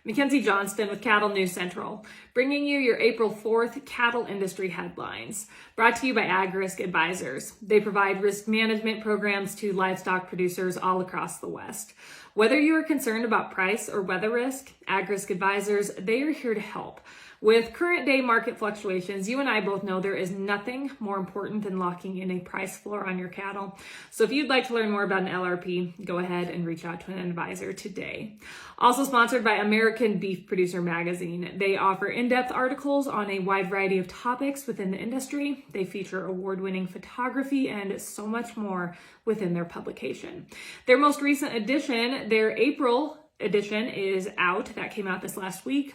Mackenzie Johnston with Cattle News Central, bringing you your April 4th cattle industry headlines. Brought to you by AgRisk Advisors. They provide risk management programs to livestock producers all across the West. Whether you are concerned about price or weather risk, AgRisk Advisors, they are here to help. With current day market fluctuations, you and I both know there is nothing more important than locking in a price floor on your cattle. So if you'd like to learn more about an LRP, go ahead and reach out to an advisor today. Also sponsored by American Beef Producer Magazine. They offer in-depth articles on a wide variety of topics within the industry. They feature award-winning photography and so much more within their publication. Their most recent edition, their April edition, is out. That came out this last week.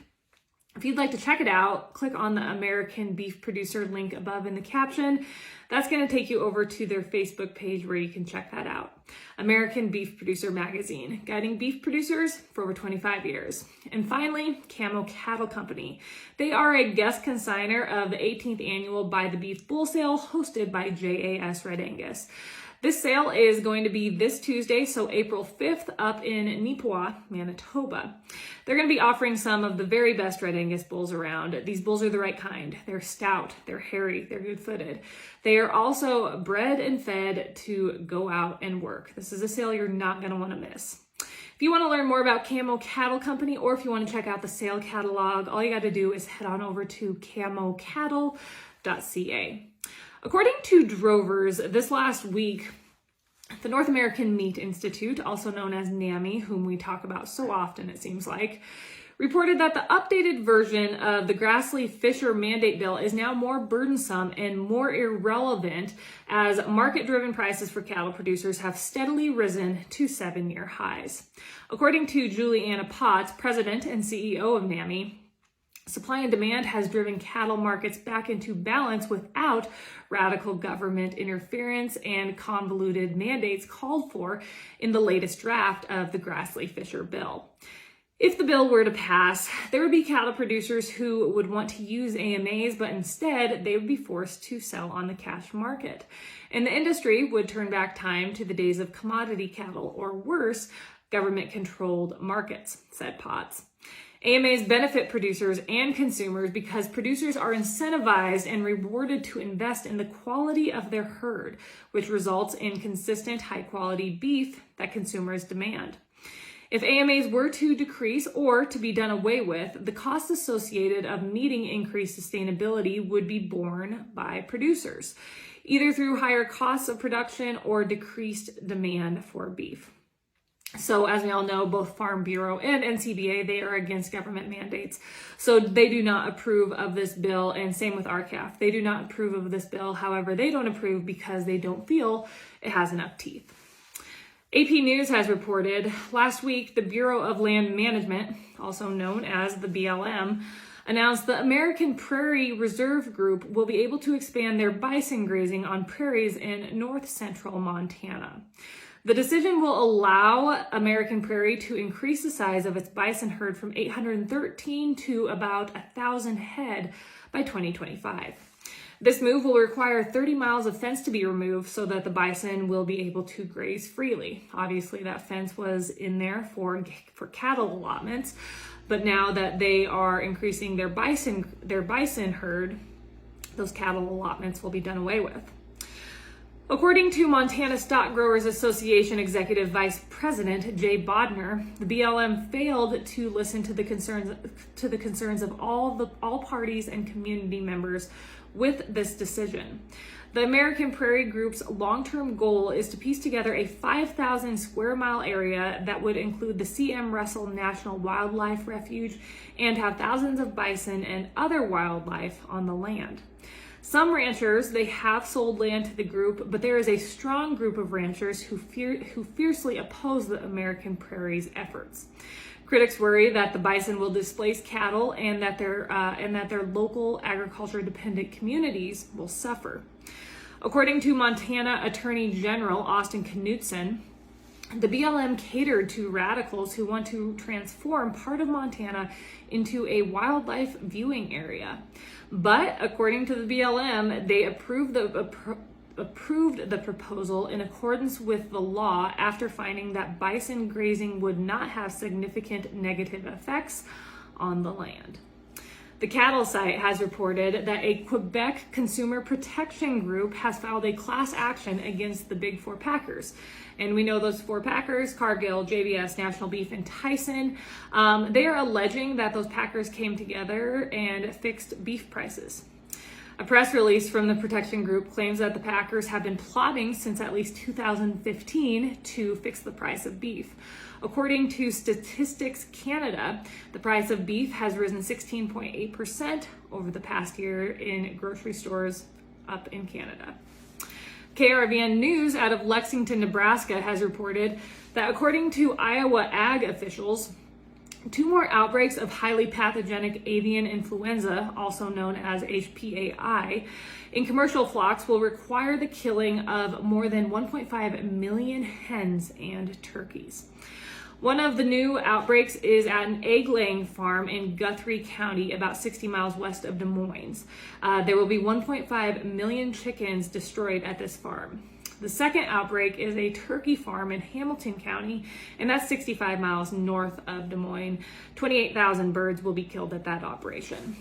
If you'd like to check it out, click on the American Beef Producer link above in the caption. That's going to take you over to their Facebook page where you can check that out. American Beef Producer Magazine, guiding beef producers for over 25 years. And finally, Camo Cattle Company. They are a guest consignor of the 18th annual Buy the Beef Bull Sale hosted by JAS Red Angus. This sale is going to be this Tuesday, so April 5th, up in Neepawa, Manitoba. They're going to be offering some of the very best Red Angus bulls around. These bulls are the right kind. They're stout, they're hairy, they're good-footed. They are also bred and fed to go out and work. This is a sale you're not going to want to miss. If you want to learn more about Camo Cattle Company, or if you want to check out the sale catalog, all you got to do is head on over to camocattle.ca. According to drovers, this last week, the North American Meat Institute, also known as NAMI, whom we talk about so often it seems like, reported that the updated version of the Grassley-Fischer mandate bill is now more burdensome and more irrelevant as market-driven prices for cattle producers have steadily risen to 7-year highs. According to Juliana Potts, president and CEO of NAMI, supply and demand has driven cattle markets back into balance without radical government interference and convoluted mandates called for in the latest draft of the Grassley-Fischer bill. If the bill were to pass, there would be cattle producers who would want to use AMAs, but instead they would be forced to sell on the cash market. And the industry would turn back time to the days of commodity cattle, or worse, government-controlled markets, said Potts. AMAs benefit producers and consumers because producers are incentivized and rewarded to invest in the quality of their herd, which results in consistent high-quality beef that consumers demand. If AMAs were to decrease or to be done away with, the costs associated of meeting increased sustainability would be borne by producers, either through higher costs of production or decreased demand for beef. So as we all know, both Farm Bureau and NCBA, they are against government mandates. So they do not approve of this bill, and same with RCALF. They do not approve of this bill. However, they don't approve because they don't feel it has enough teeth. AP News has reported last week the Bureau of Land Management, also known as the BLM, announced the American Prairie Reserve Group will be able to expand their bison grazing on prairies in north central Montana. The decision will allow American Prairie to increase the size of its bison herd from 813 to about 1,000 head by 2025. This move will require 30 miles of fence to be removed so that the bison will be able to graze freely. Obviously, that fence was in there for cattle allotments, but now that they are increasing their bison herd, those cattle allotments will be done away with. According to Montana Stock Growers Association Executive Vice President Jay Bodner, the BLM failed to listen to the concerns of all parties and community members with this decision. The American Prairie Group's long-term goal is to piece together a 5,000 square mile area that would include the C.M. Russell National Wildlife Refuge and have thousands of bison and other wildlife on the land. Some ranchers, they have sold land to the group, but there is a strong group of ranchers who fiercely oppose the American Prairie's efforts. Critics worry that the bison will displace cattle and that their local agriculture-dependent communities will suffer. According to Montana Attorney General Austin Knudsen, the BLM catered to radicals who want to transform part of Montana into a wildlife viewing area. But according to the BLM, they approved approved the proposal in accordance with the law after finding that bison grazing would not have significant negative effects on the land. The cattle site has reported that a Quebec consumer protection group has filed a class action against the big four packers. And we know those four packers: Cargill, JBS, National Beef, and Tyson. They are alleging that those packers came together and fixed beef prices. A press release from the protection group claims that the packers have been plotting since at least 2015 to fix the price of beef. According to Statistics Canada, the price of beef has risen 16.8% over the past year in grocery stores up in Canada. KRVN News out of Lexington, Nebraska has reported that according to Iowa ag officials, 2 more outbreaks of highly pathogenic avian influenza, also known as HPAI, in commercial flocks will require the killing of more than 1.5 million hens and turkeys. One of the new outbreaks is at an egg-laying farm in Guthrie County, about 60 miles west of Des Moines. There will be 1.5 million chickens destroyed at this farm. The second outbreak is a turkey farm in Hamilton County, and that's 65 miles north of Des Moines. 28,000 birds will be killed at that operation.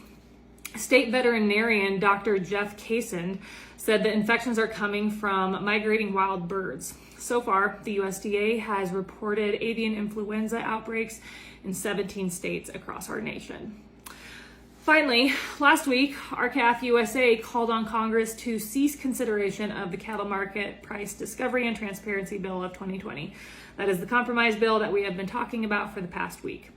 State veterinarian Dr. Jeff Kaysen said the infections are coming from migrating wild birds. So far, the USDA has reported avian influenza outbreaks in 17 states across our nation. Finally, last week, RCALF USA called on Congress to cease consideration of the Cattle Market Price Discovery and Transparency Bill of 2020. That is the compromise bill that we have been talking about for the past week.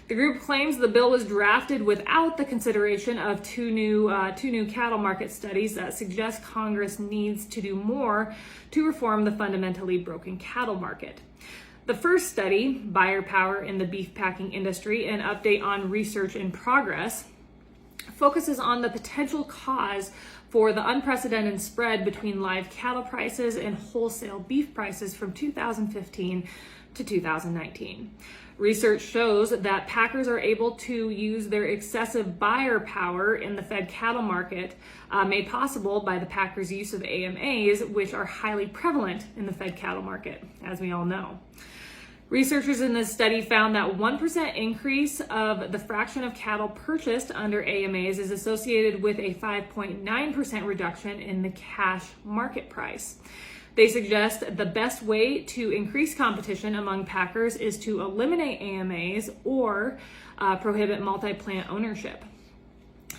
The group claims the bill was drafted without the consideration of two new cattle market studies that suggest Congress needs to do more to reform the fundamentally broken cattle market. The first study, Buyer Power in the Beef Packing Industry, an update on research in progress, focuses on the potential cause for the unprecedented spread between live cattle prices and wholesale beef prices from 2015 to 2019. Research shows that packers are able to use their excessive buyer power in the fed cattle market, made possible by the packers' use of AMAs, which are highly prevalent in the fed cattle market, as we all know. Researchers in this study found that 1% increase of the fraction of cattle purchased under AMAs is associated with a 5.9% reduction in the cash market price. They suggest the best way to increase competition among packers is to eliminate AMAs or prohibit multi-plant ownership.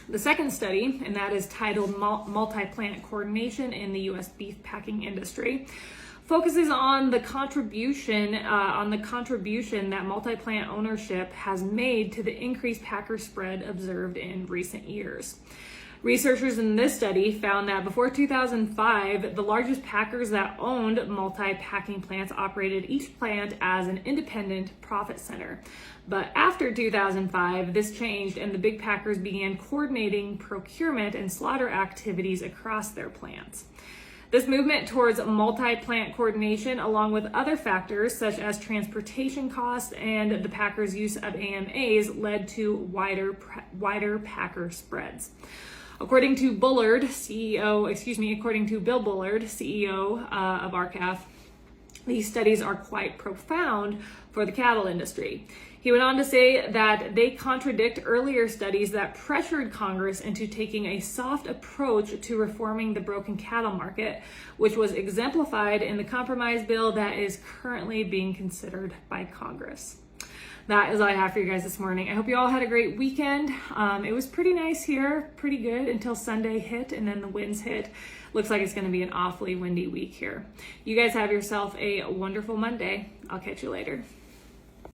The second study, and that is titled Multi-Plant Coordination in the U.S. Beef Packing Industry, focuses on the contribution that multi-plant ownership has made to the increased packer spread observed in recent years. Researchers in this study found that before 2005, the largest packers that owned multi-packing plants operated each plant as an independent profit center. But after 2005, this changed and the big packers began coordinating procurement and slaughter activities across their plants. This movement towards multi-plant coordination, along with other factors such as transportation costs and the packers' use of AMAs, led to wider packer spreads. According to Bill Bullard, CEO of RCALF, these studies are quite profound for the cattle industry. He went on to say that they contradict earlier studies that pressured Congress into taking a soft approach to reforming the broken cattle market, which was exemplified in the compromise bill that is currently being considered by Congress. That is all I have for you guys this morning. I hope you all had a great weekend. It was pretty nice here, pretty good until Sunday hit and then the winds hit. Looks like it's going to be an awfully windy week here. You guys have yourself a wonderful Monday. I'll catch you later.